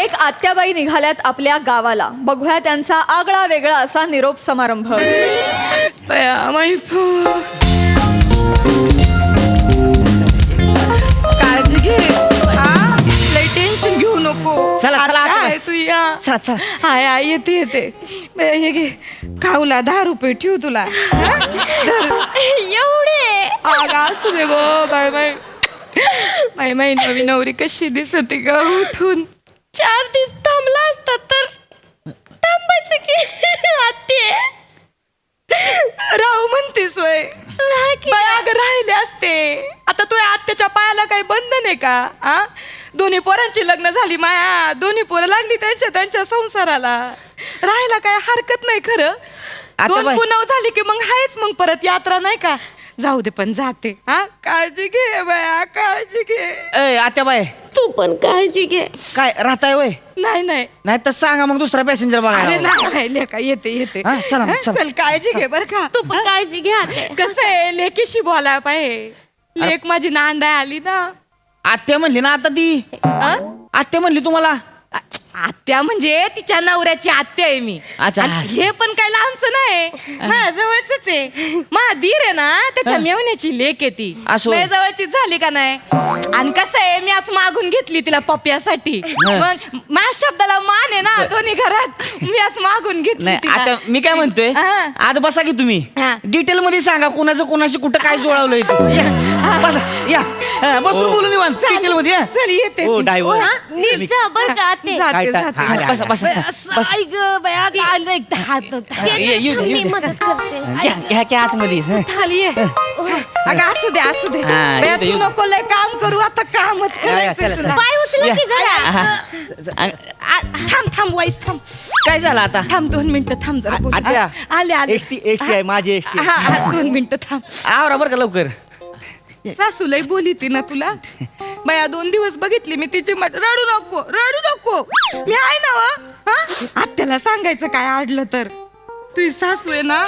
एक आत्याबाई निघाल्यात आपल्या गावाला. बघूया त्यांचा आगळा वेगळा असा निरोप समारंभ. काळजी घे, लय टेन्शन घेऊ नको. चला, चला, आता आता. आहे तू या. चला, चला. हाय येते हे घे, खाऊला 10 रुपये ठेवू तुला. एवढे असू दे गो. Bye bye. माई नवी नवरी कशी दिसते ग उठून. 4 दिवस थांबला असता तर थांबायचं की आत्ते. राहू म्हणतेस वय. राहा की. अगं राहिले असते. आता तुझ्या आत्याच्या पायाला काही बंधन आहे का? दोन्ही पोरांची लग्न झाली माया. दोन्ही पोरं लागली त्यांच्या संसाराला. राहायला काय हरकत नाही खरं. आता 2 बाई. पुनव झाली की मग हायच मग परत यात्रा नाही का. जाऊ दे पण जाते. काळजी घे बाया, काळजी घे. आत्याबाई तू पण काळजी घे. काय राहताय वय? नाही नाही तर सांगा मग दुसरा पॅसेंजर अरे बघा. नाही लेका येते. हा, चला मग, चला. चल काळजी घे बर का. तू पण काळजी घे आत्ते. कसं आहे लेकीशी बोलायला पाहिजे. लेक माझी नांदाय आली ना. आत्या म्हणली ना आता ती. आत्या म्हणली तुम्हाला. आत्या म्हणजे तिच्या नवऱ्याची आत्या आहे मी. अच्छा. आणि हे पण काय लांबचं नाही, माझ्या जवळच आहे. माझा धीर आहे ना त्याच्या मेवण्याची लेक आहे ती. असो. माझ्या जवळचीच झाली का नाही. आणि कसं आहे मी आज मागून घेतली तिला पप्प्यासाठी. मग माझ्या शब्दाला मान आहे ना दोन्ही घरात. मी आज मागून घेतली नाही तिला. आता मी काय म्हणतोय, हा. आता बसा की तुम्ही हा. डिटेल मध्ये सांगा कोणाचं कोणाशी कुठं काय जुळवलंय ते. या, बसा या. बसून बोलून निवांत डिटेल मध्ये या. चल येते हो, मी. driver. हा, नीट जा बर का आत्ते. जाते, काय जाते. हा, बसा बसा असं ऐक बया काल एक हात ते ये, येऊ दे, थांब, मी येऊ दे. मदत करते. ह्या की आतमध्ये हं. खाली ये. अगं असू दे हा, बया, येऊ दे, तू येऊ दे. नको लय काम करू आता. कामच या, करायचंय चला, तुला. चला. पाय उचला की जरा. हा. थांब वाईस थांब. काय झालं आता? थांब 2 मिनिटं थांब जरा बोलू. आत्या. आले एसटी आहे माझी एसटी. 2 मिनिटं थांब. आवरा बरं का लवकर. सासू लय बोली ती ना तुला. बया 2 दिवस बघितली मी तिची रडू नको मी आहे ना व. आत्याला सांगायचं काय आडलं तर. तुझी सासू आहे ना,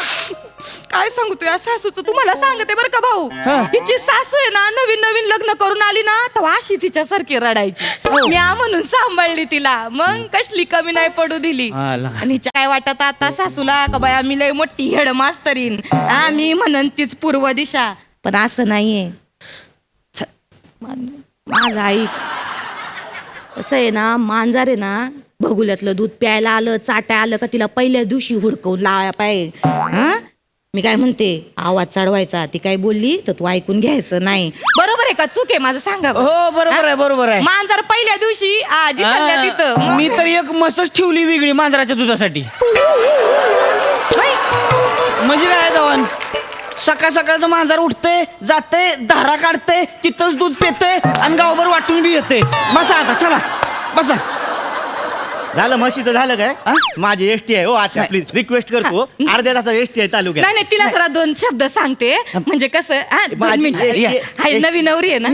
काय सांगू तुझ्या सासूचं. तुम्हाला सांगते बरं का भाऊ. तिची सासू आहे ना नवीन लग्न करून आली ना तेव्हा अशी तिच्यासारखी रडायची. मी म्हणून सांभाळली तिला. मग कसली कमी नाही पडू दिली. आणि हिच्या काय वाटत आता सासूला का बाया मी लय मोठी हेड मास्तरीन. मी म्हणन तीच पूर्व दिशा. पण असं नाहीये. माझं ऐक. असं आहे ना, मांजर आहे ना भगुल्यातलं दूध प्यायला आलं चाटाय आलं का तिला पहिल्या दिवशी हुडकवून लावायला पाहिजे. मी काय म्हणते, आवाज चढवायचा. ती काय बोलली तर तू ऐकून घ्यायचं नाही. बरोबर आहे का चूक आहे माझं सांगा. हो बरोबर आहे. मांजर पहिल्या दिवशी तिथं मग- मी तर एक मसच ठेवली वेगळी मांजराच्या दुधासाठी. म्हणजे काय जवान, सकाळ सकाळचं मांजर उठते जाते धारा काढते तिथंच दूध पिते आणि गावभर वाटून बी येते. बसा आता चला बसा. झालं म्हशीचं झालं काय? माझी एसटी आहे. हो आता प्लीज रिक्वेस्ट करतो, अर्ध्या तासात एसटी आहे तालुक्यात. नाही तिला जरा 2 शब्द सांगते. म्हणजे कसं माझी- नवी नवरी आहे ना,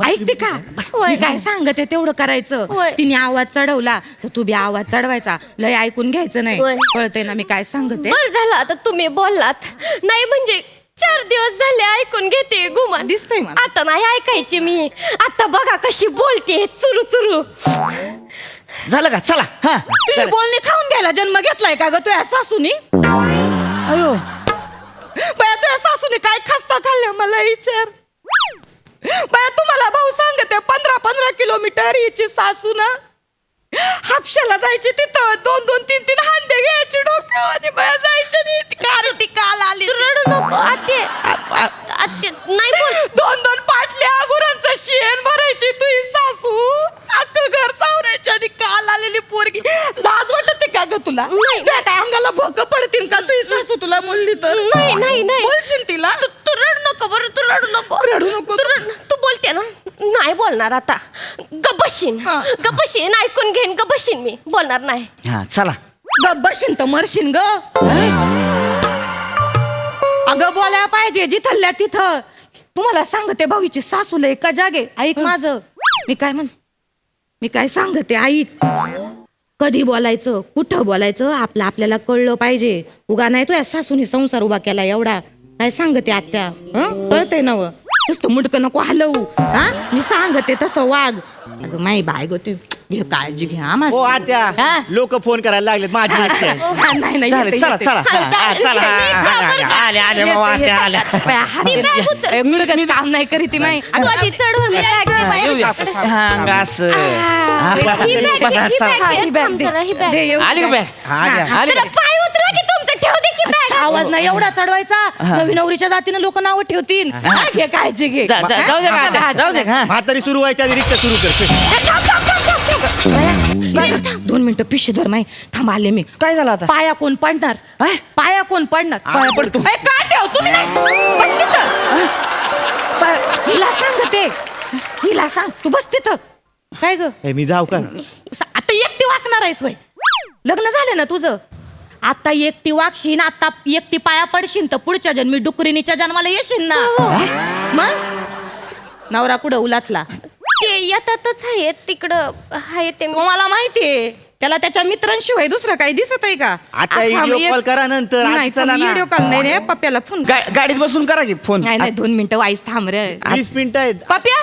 ऐकते का. होय. मी काय सांगते तेवढं करायचं. होय. तिने आवाज चढवला तर तू बी आवाज चढवायचा. लय ऐकून घ्यायचं नाही. होय. कळतंय ना मी काय सांगते. बर झालं आता तुम्ही बोललात. नाही म्हणजे 4 दिवस झाले ऐकून घेते गुमान. दिसतंय मला. आता नाही ऐकायची मी. आता बघा कशी बोलते चुरू. झालं का चला. हा तुझी बोलणी खाऊन घ्यायला जन्म घेतलाय का ग तुझ्या सासूनी. अयो बया तुझ्या सासूने काय खस्ता खाल्ल्या मला विचार. बया तुम्हाला भाऊ सांगते 15 किलोमीटर हिची सासू ना हापशाला जायची. तिथं 2-3 हांडे घ्यायचे डोक्यावर आणि बया जायचे नाही. ती काल आली. रडू नको आत्ते. आत्ते नाही बोल. 2 पाटल्या गुरांचं शेण भरायची तुझी सासू. अख्खं घर सावरायची आणि काल आलेली पोरगी. लाज वाटते का ग तुला. नाही. त्या काय अंगाला भोक पडतील का तुझी सासू तुला बोलली तर. नाही बोलशील तिला. तू रडू नको बरं. तू रडू नको. रडू नको. तू बोलते ना. नाही बोलणार आता. गबशीन हा. ऐकून घेईन गबशीन मी. बोलणार नाही. हा चला. गब्बरशीन तर मरशीन ग. अगं बोलायला पाहिजे जिथल्या तिथं. तुम्हाला सांगते भाऊची सासूला एका जागे. ऐक माझं. मी काय सांगते ऐक. कधी बोलायचं कुठं बोलायचं आपल्याला कळलं पाहिजे. उगा नाही तो या सासूने संसार उभा केला एवढा. काय सांगते आत्या. कळतंय ना नुसतं मुडकं नको हलवू. मी सांगते तसं वाग. अगं माई बाय गो तू घे काळजी घ्या हो हा? आत्या लोक फोन करायला लागलेत माझी इच्छा आहे. हा, नाही नाही झालं, येते, चला येते. चला हा, चला आले आले बाबा आत्या आल्या बाया, हात दे. मुलगा काम नाही करीत ती माई. तू आधी चढ मी bag दे. येऊया. हा, अंग असं. ही bag दे, ही bag हा, दे. ही bag दे. थांब जरा, ही bag दे, दे. येऊ आली का दे. बॅग आल्या आली जरा पाय उचला की तुमचं ठेव दे की bag. आवाज नाही एवढा चढवायचा नवीन नवरीच्या जातीनं लोक नाव ठेवतील हा, घे काळजी घे जाऊ दे का आत्या? जाऊ दे का हा. म्हातारी सुरू व्हायच्या आधी रिक्षा सुरू करते बाया, 2 मिनिटं पिशे धर माई थांब आले मी काय झालं आता पाया कोण पडणार हा? पाया कोण पडणार पाया पडतो. ए, का ठेव तुम्ही नाही बस तिथं हिला सांग ते हिला सांग तू बस तिथं काय ग ए, मी जाऊ का आता एकटी वागणार आहेस वय लग्न झालं ना तुझं आता एकटी वागशील आता एकटी पाया पडशील तर पुढच्या जन्मी डुकरिणीच्या जन्माला येशील ना मग नवरा कुठं उलातला ते येतातच आहेत तिकडं आहे ते तुम्हाला माहितीये त्याला त्याच्या मित्रांशिवाय दुसरं काही दिसत आहे का आता व्हिडिओ कॉल करा नंतर आज नाही चला ना. व्हिडिओ कॉल नाही रे पप्प्याला फोन गाडीत बसून करा की फोन नाही नाही 2 मिनिटं वाईस थांब रे 20 मिनिटं आहेत पप्प्या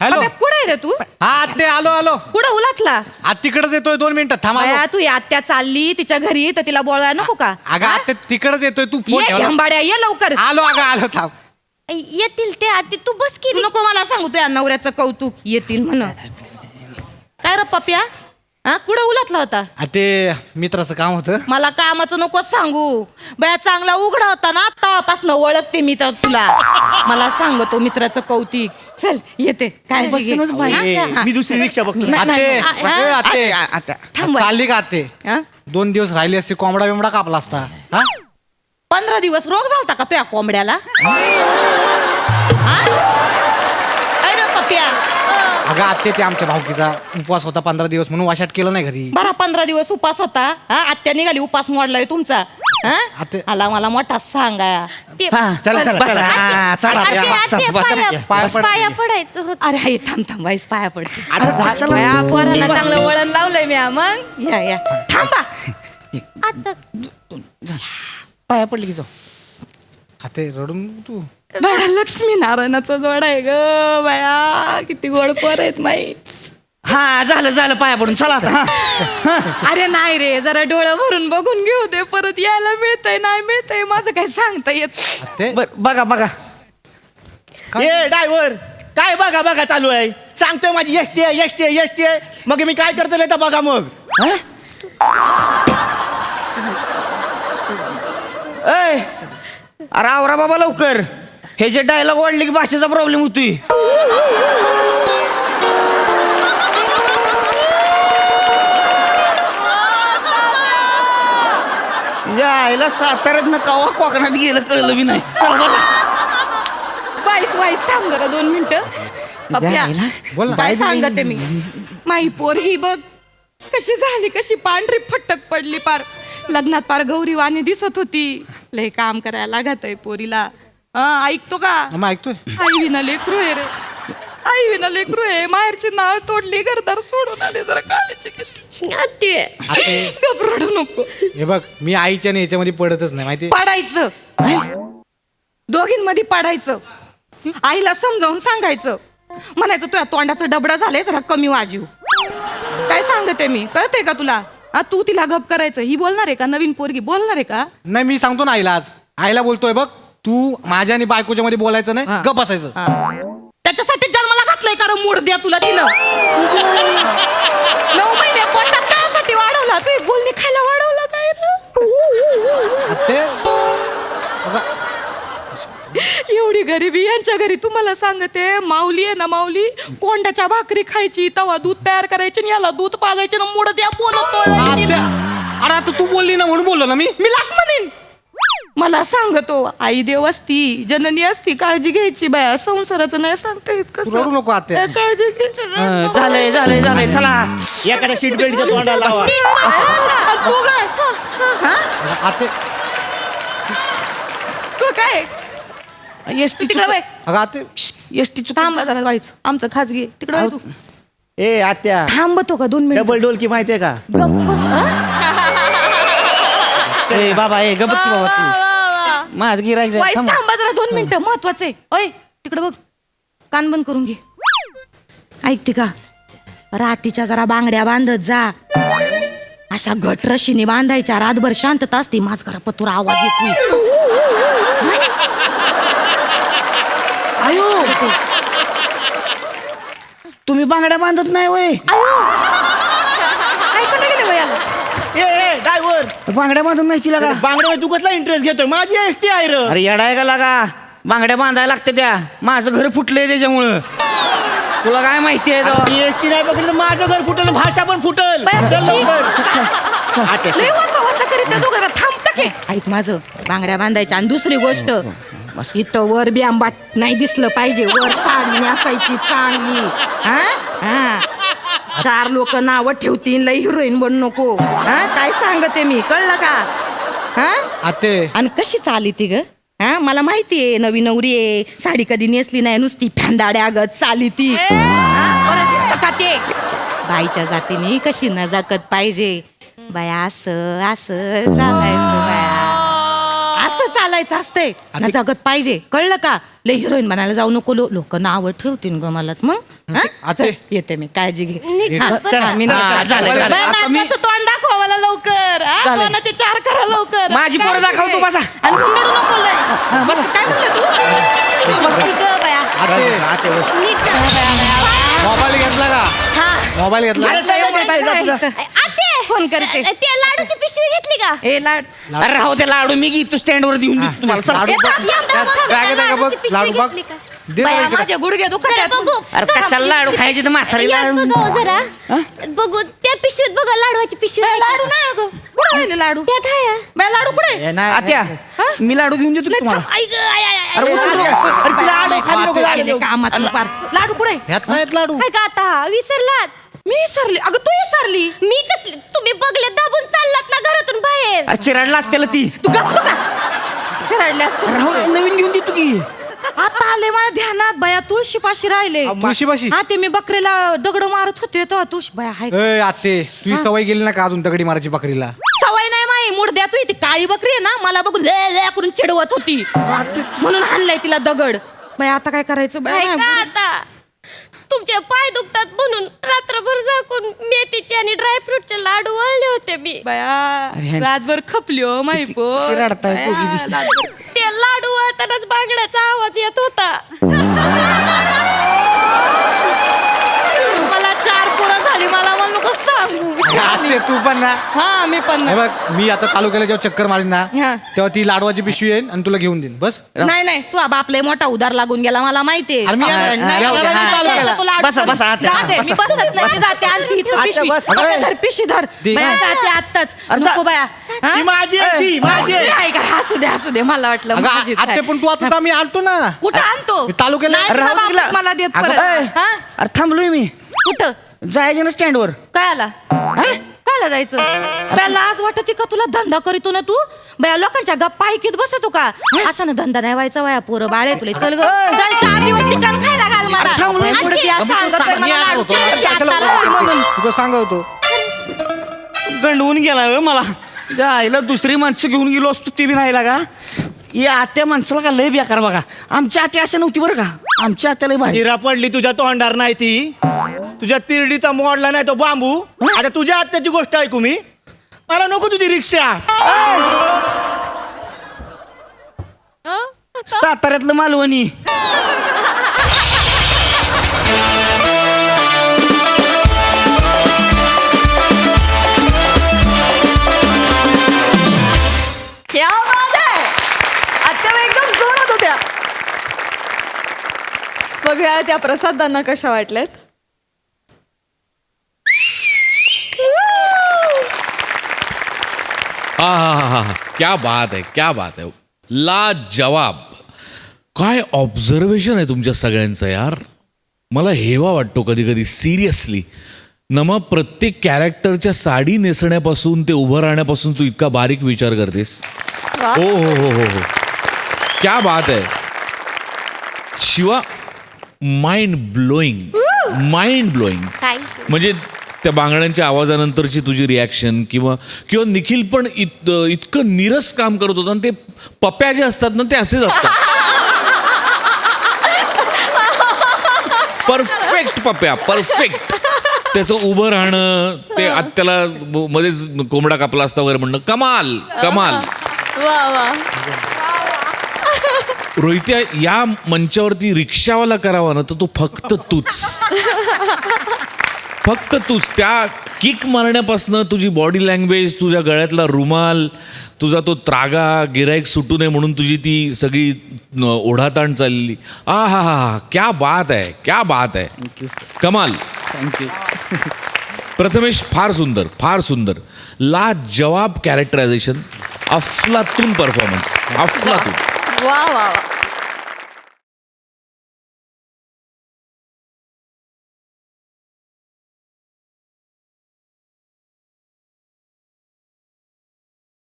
हॅलो. पप्प्या, कुठं आहे रे तू हा ते आलो कुठं उलातला आज तिकडच येतोय 2 मिनिटं थांबा बाया, तू या आत्या चालली तिच्या घरी तर तिला बोलायला नको का अगं हा? आता तिकडच येतोय तू फोन ये ठेवला. घंबाड्या ये लवकर आलो अगं थांब येतील ते आधी तू बस की तू नको मला सांगू तुझ्या नवऱ्याचं कौतुक येतील म्हण काय रे पप्प्या हा कुठं उलातला होता आ, ते मित्राचं काम होतं मला कामाचं नको सांगू बया चांगला उघडा होता ना आतापासून ओळखते मी तर तुला मला सांगतो मित्राचं कौतिक चल येते काय बसूनच बाई. मी दुसरी रिक्षा बघतो आते आते आता थांब चालली का आते हा? 2 दिवस राहिली असते कोंबडा बिमडा कापला असता हा 15 दिवस रोग झालता का तुझ्या कोंबड्याला काय रे पप्प्या अगं आते ते आमच्या भाऊकीचा उपवास होता 15 दिवस म्हणून वाशात केलं नाही घरी बरा 15 दिवस उपास होता हा आत्या निघाली उपास मोडलाय तुमचा हा आते- आला मला मोठा सांगा ते हा चला चला बसा, चला हा, चला आते, या, आते, चला, बसा. पाया पडायचं होतं अरे हाय थांब थांब वाईस पाया पडते आता चला. बया, पोरांना चांगलं वळण लावलंय मी हा, मग या थांबा आता पाया पडली की जाऊ आते रडून तू बया लक्ष्मी नारायणाचा जोड आहे ग बया किती गोड पोर आहेत माई हा झालं पाया पडून चला आता हा. अरे नाही रे जरा डोळं भरून बघून घेऊ दे परत यायला मिळतंय नाही मिळतंय माझं काही सांगता येत आते बघा ए ड्रायव्हर काय बघा बघा चालू आहे सांगतोय माझी एसटी आहे मग मी काय करतो तर बघा मग हा? ऐ, अरे आवरा बाबा लवकर हे जे डायलॉग वाढले की भाषेचा प्रॉब्लेम होतोय यायला साताऱ्यात कवा कोकणात गेलं कळलं बी नाही चला बसा. वाईस थांब जरा 2 मिनिटं पप्प्या जायला. बोल ना. काय सांगते मी माई पोर ही बघ कशी झाली कशी पांढरी फटक पडली पार लग्नात पार गौरी वाणी दिसत होती लय काम करायला लागत आहे पोरीला हा ऐकतो का मग ऐकतोय आई विना लेकरू आहे रे आई विना लेकरू आहे माहेरची नाळ तोडली घरदार सोडून आले जरा काळजी घेतली आते आते घबरडू नको हे बघ मी आईच्या आणि याच्यामध्ये पडतच नाही माहिती पडायचं दोघींमध्ये पडायचं आईला समजावून सांगायचं म्हणायचं तुझ्या तोंडाचं डबडा झालंय जरा कमी वाजीव काय सांगते मी कळतंय का तुला हा तू तिला गप करायचं ही बोलणार आहे का नवीन पोरगी बोलणार आहे का नाही मी सांगतो ना आईला आज आईला बोलतोय बघ तू माझ्या आणि बायकोच्या मध्ये बोलायचं नाही हा. गप असायचं हा. त्याच्यासाठी जन्माला घातलंय का मूड द्या तुला तिनं 9 महिने पोटात कायसाठी वाढवला तू बोलणी खायला वाढवला काय रे? आते एवढी गरिबी यांच्या घरी तुम्हाला सांगते माऊली आहे ना माऊली कोंड्याच्या भाकरी खायची तवा दूध तयार करायची आणि याला दूध पाजायचे ना मुड द्या बोलतोय आते अरे आता तू बोलली ना म्हणून बोललो ना मी मी लाख म्हणेन मला सांगतो आई देव असती जननी असती काळजी घ्यायची बाया संसाराचं नाही सांगता येत तू कसं रडू नको आते त्या काळजी घ्यायची झालंय चला एखाद्या सीट बेल्टच्या तोंडाला लावा तू काय हा? आते तू काय एसटी तिकडे बाय अगं आते एसटी थांब जरा व्हायचं आमचं खाजगी तिकडे वळ तू ए आत्या थांबतो का 2 मिनिट डबल डोलकी माहितीये का गप्प बस ए बाबा गबत की बाबा तू माझ गिरायक वाईस थांबा जरा 2 मिनिटं महत्वाचे ओय तिकडे बघ कान बंद करून घे ऐकते का रातीच्या जरा बांगड्या बांधत जा. अशा घट रशीने बांधायच्या. रातभर शांतता असते. माझ घरा पतुरा आवाज येतोय. आयो तुम्ही बांगड्या बांधत नाही वय? ऐकलं गेलं वयाला. ए ड्रायव्हर बांगड्या बांधून नाही तिला का? बांगड्यामध्ये तू कसला इंटरेस्ट घेतोय? माझी एसटी आहे र. अरे येडाय का लागा? बांगड्या बांधायला लागते त्या. माझं घर फुटलंय त्याच्यामुळं. तुला काय माहिती आहे मी एसटी नाही बघितलं माझं घर फुटल, भाषा पण फुटल. बाया, चल तुझी- लवकर. लय वाचा करीत त्या दोघांना. थांबता की. ऐक माझं, बांगड्या बांधायच्या. आणि दुसरी गोष्ट, इथं वर बी आंबाट नाही दिसलं पाहिजे. वर साडी नेसायची चांगली. हा हा 4 लोक नावं ठेवतील. लय हिरोईन बनू नको. हा काय सांगते मी, कळलं का? हा आते आणि कशी चाली ती ग? हा मला माहितीये नवी नवरी आहे. साडी कधी नेसली नाही. नुसती फॅंदाड्या गत चाली ती. हा, बरं दिसतं का ते? बाईच्या जातीने कशी नजाकत पाहिजे. बाया असं असं चालायचं. बाया असं चालायचं असतंय. नजाकत पाहिजे, कळलं का? लय हिरोईन बनायला जाऊ नको. लोक नावं ठेवतील ग मलाच. मग हा? आते. चल, येते मी. काळजी घे. नीट हा, बरं. हा, मी हा, नाही झालं, करत. झालं. बाया, आता मी- नाकाचं तोंड दाखवा मला लवकर. हा, झालं. तोंडाचे 4 करा लवकर. माझी पोरं काळजी दाखव तू, घे. बसा. आणि हुंदडू नको लय. काय म्हणलं तू? ठीक आहे, बाया. आते नीट मोबाईल घेतला का? हा. मोबाईल घेतला अरे, आते फोन करते. ते लाडूची पिशवी घेतली का? ए लाड. अरे राहू ते लाडू मी घेतो स्टँड वर देऊन देतो तुम्हाला. चला. लाडू ए, थांब, यंदा बघ, बॅग आहे का बघ? लाडूची पिशवी लाडू बघ. घेतली का? दे बाया, बरं इकडे. माझे गुडघे दुखत जरा आहेत. बघू. अरे कशाला लाडू खायचे तर म्हातारी यात लाडू. बघा हो जरा. बघू त्या पिशवीत बघा लाडूची पिशवी बाया, आहे का? लाडू नाही अगं. कुठं राहिले लाडू? त्यात आहे. बाया, लाडू कुठे? ए, नाही. आत्या मी लाडू घेऊन देतो की तुम्हाला. अरे उचल रे. अरे तिला लाडू खाली नको लाडू देऊ. कामात पार. लाडू कुठे? ह्यात नाहीत लाडू. काय का आता विसरलात? मी सरली. अगं तू सरली. मी कसली? तुम्ही बघले दाबून चाललात ना घरातून बाहेर. अरे चिराडला असतेला ती. तू गप्प का? चिराडले असते. राहू नवीन घेऊन देतो की. आता आले माझ्या ध्यानात. बाया तुळशीपाशी राहिले. तुळशीपाशी? हा ते मी बकरीला दगड मारत होते तेव्हा तुळशी. बाया हाय. ए आते तुझी सवय गेली ना का अजून दगडी मारायची बकरीला? सवय नाही माई. मुडद्या तू ती काळी बकरी आहे ना, मला बघून ले ले करून चिडवत होती. म्हणून हाणलाय तिला दगड. बाया आता काय करायचं? काय बाया का आता? तुमचे पाय दुखतात म्हणून रात्रभर झाकून मेथीचे आणि ड्रायफ्रूटचे लाडू वळले होते मी. बाया अरे, रातभर खपली हो माई पो. किती रडताय बाया, पोरगी. रातभर. ते लाडू वळतानाच बांगड्याचा आवाज येत होता. मला 4 पोरं झाली. मला म्हणू नको सांगू. आते तू पण ना. हा मी पण हे बघ मी आता तालुक्याला जेव्हा चक्कर मारीन ना हा. तेव्हा ती लाडवाची पिशवी येईल आणि तुला घेऊन देईन बस. नाही नाही तू बाप लय मोठा उधार लागून गेला मला माहितीये. अरे मी नाही, हा, नाही, जाऊ दे, नाही, हा, नाही, चालू नाही, तुला बसा, अडचण- बसा, आता. जाते, मी बसत नाही, मी जाते आणते इथं आता पिशवी. बस. अगं, धर पिशवी धर. दे. बाया, जाते आत्ताच. अरे, नको बाया. हा? ही माझी आहे ती, माझी आहे. नाही का, हसू दे हसू दे. मला वाटलं अगं, माझीच आते आहे. पण तू आता आम्ही आणतो ना. कुठं आणतो? मी तालुक्याला- नाही, तुझा राहू दे बापच तिला. मला देत अगं, परत. ए, हा? अरे थांबलोय मी. कुठं? जायचं ना स्टँड वर. काय आला? कायला जायचं? त्याला आज वाटत का तुला धंदा करीतो ना तू? बया लोकांच्या गप्पा ऐकत बसतो का? असा ना धंदा नाही व्हायचा वया पोरं बाळे तुला. चल ग चल 4 दिवस चिकन खायला घाल मला. अरे थांब, लय आणि पुढे ती असं सांगतोय मला लाडूची पिशवी आता राहिली म्हणून. तुझं सांगतो गंडवून गेला हो मला. त्या आईला दुसरी माणसं घेऊन गेलो असतो ती बी नाही लागा. या आत्या माणसाला का लय बेकार बघा. आमच्या आत्या असं नव्हती बरं का. आमच्या आत्याला भाजी. हिरा पडली तुझ्या तोंडार नाही ती. तुझ्या तिरडीचा मोडला नाही तो बांबू. आता तुझ्या आत्याची गोष्ट ऐकू मी. मला नको तुझी रिक्षा. साताऱ्यातलं मालवणी. क्या बात आहे. आत्या एकदम जोरात होत्या. बघूया त्या प्रसादांना कशा वाटल्यात. हा क्या बात आहे, क्या बात आहे. लाजवाब. काय ऑब्झर्वेशन आहे तुमच्या सगळ्यांचं यार. मला हेवा वाटतो कधी कधी सिरियसली. नमा प्रत्येक कॅरेक्टरच्या साडी नेसण्यापासून ते उभं राहण्यापासून तू इतका बारीक विचार करतेस. वा. हो हो हो हो हो क्या बात आहे. Shiva mind blowing. Mind blowing. Thank you. म्हणजे त्या बांगड्यांच्या आवाजानंतरची तुझी रिॲक्शन किंवा निखिल पण इतकं नीरस काम करत होता. आणि ते पप्या जे असतात ना ते असेच असतात. परफेक्ट पप्या, परफेक्ट. त्याचं उभं राहणं, ते आत्याला मध्येच कोंबडा कापला असता वगैरे म्हणणं, कमाल कमाल. वा वा. रोहित्या, या मंचावरती रिक्षावाला करावा ना तर तो फक्त तूच. त्या किक मारण्यापासनं तुझी बॉडी लँग्वेज, तुझ्या गळ्यातला रुमाल, तुझा तो त्रागा, गिराईक सुटू नये म्हणून तुझी ती सगळी ओढाताण चालली. हा, क्या बात आहे, क्या बात आहे, कमाल. थँक्यू. प्रथमेश, फार सुंदर. लाजवाब कॅरेक्टरायझेशन, अफलातून परफॉर्मन्स, अफलातून. वा वा वा.